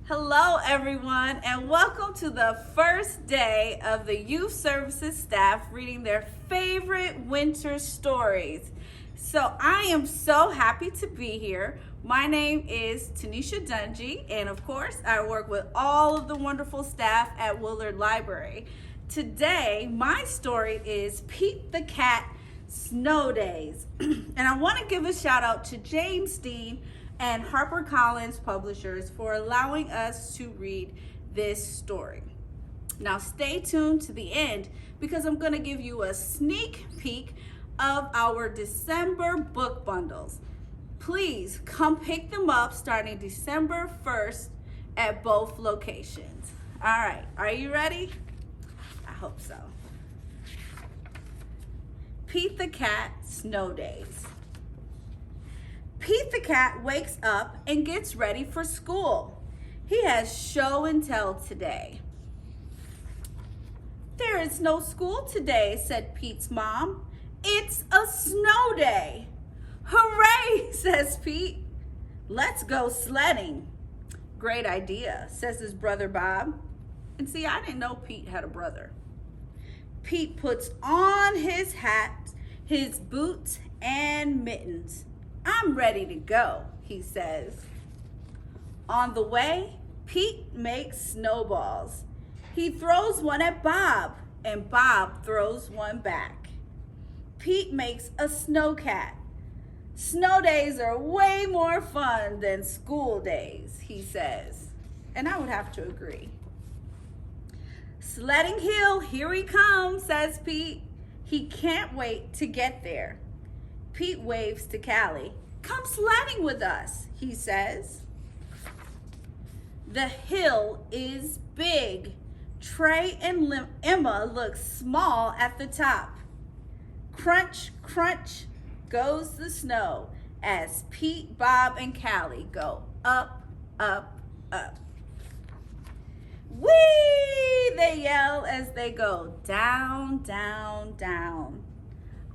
Hello, everyone, and welcome to the first day of the Youth Services staff reading their favorite winter stories. So I am so happy to be here. My name is Tynisha Dungy, and of course, I work with all of the wonderful staff at Willard Library. Today, my story is Pete the Cat Snow Days. And I want to give a shout out to James Dean and HarperCollins Publishers for allowing us to read this story. Now stay tuned to the end because I'm going to give you a sneak peek of our December book bundles. Please come pick them up starting December 1st at both locations. All right, are you ready? I hope so. Pete the Cat Snow Days. Pete the Cat wakes up and gets ready for school. He has show and tell today. "There is no school today," said Pete's mom. "It's a snow day." "Hooray," says Pete. "Let's go sledding." "Great idea," says his brother Bob. And see, I didn't know Pete had a brother. Pete puts on his hat, his boots, and mittens. "I'm ready to go," he says. On the way, Pete makes snowballs. He throws one at Bob, and Bob throws one back. Pete makes a snow cat. "Snow days are way more fun than school days," he says. And I would have to agree. "Sledding Hill, here he comes," says Pete. He can't wait to get there. Pete waves to Callie. "Come sledding with us," he says. The hill is big. Trey and Emma look small at the top. Crunch, crunch goes the snow as Pete, Bob, and Callie go up, up, up. "Whee!" they yell as they go down, down, down.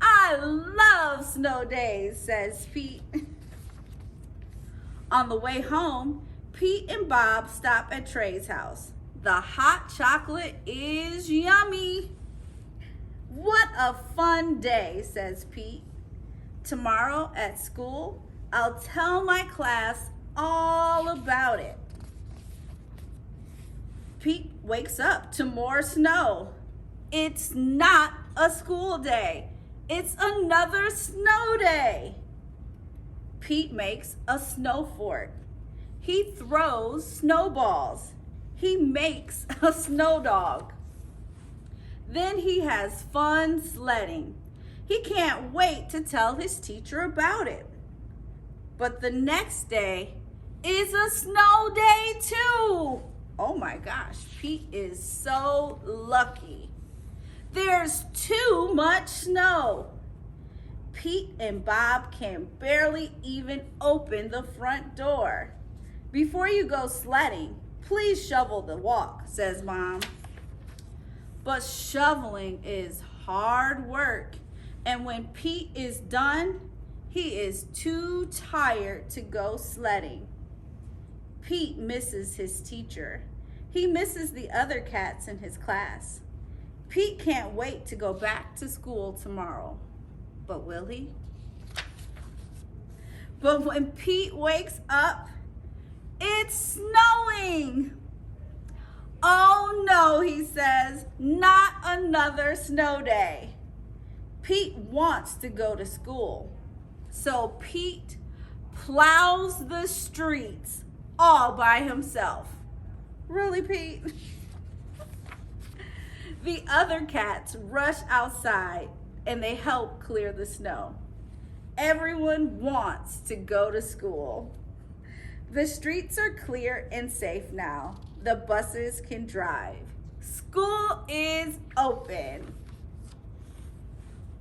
"I love snow days," says Pete. On the way home, Pete and Bob stop at Trey's house. The hot chocolate is yummy. "What a fun day," says Pete. "Tomorrow at school, I'll tell my class all about it." Pete wakes up to more snow. It's not a school day. It's another snow day. Pete makes a snow fort. He throws snowballs. He makes a snow dog. Then he has fun sledding. He can't wait to tell his teacher about it. But the next day is a snow day too. Oh my gosh, Pete is so lucky. There's too much snow. Pete and Bob can barely even open the front door. "Before you go sledding, please shovel the walk," says Mom. But shoveling is hard work, and when Pete is done, he is too tired to go sledding. Pete misses his teacher. He misses the other cats in his class. Pete can't wait to go back to school tomorrow. But will he? But when Pete wakes up, it's snowing. "Oh no," he says, "not another snow day." Pete wants to go to school. So Pete plows the streets all by himself. Really, Pete? The other cats rush outside and they help clear the snow. Everyone wants to go to school. The streets are clear and safe now. The buses can drive. School is open.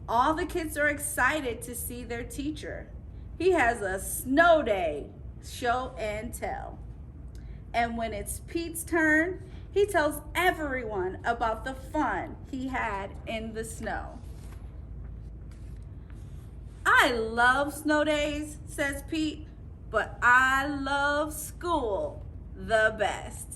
All the kids are excited to see their teacher. He has a snow day, show and tell. And when it's Pete's turn, he tells everyone about the fun he had in the snow. "I love snow days," says Pete, "but I love school the best.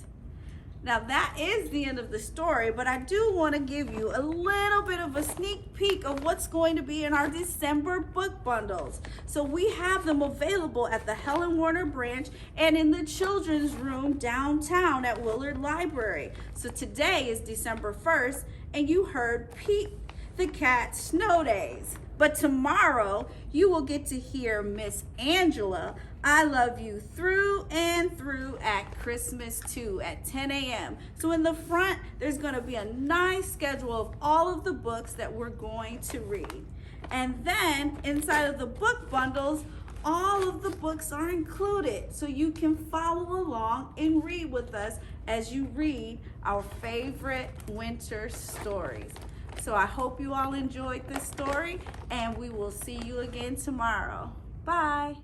Now that is the end of the story, but I do want to give you a little bit of a sneak peek of what's going to be in our December book bundles. So we have them available at the Helen Warner branch and in the children's room downtown at Willard Library. So today is December 1st, and you heard Pete the Cat Snow Days. But tomorrow, you will get to hear Miss Angela, I Love You Through and Through at Christmas too at 10 a.m. So in the front, there's going to be a nice schedule of all of the books that we're going to read. And then inside of the book bundles, all of the books are included, so you can follow along and read with us as you read our favorite winter stories. So I hope you all enjoyed this story, and we will see you again tomorrow. Bye.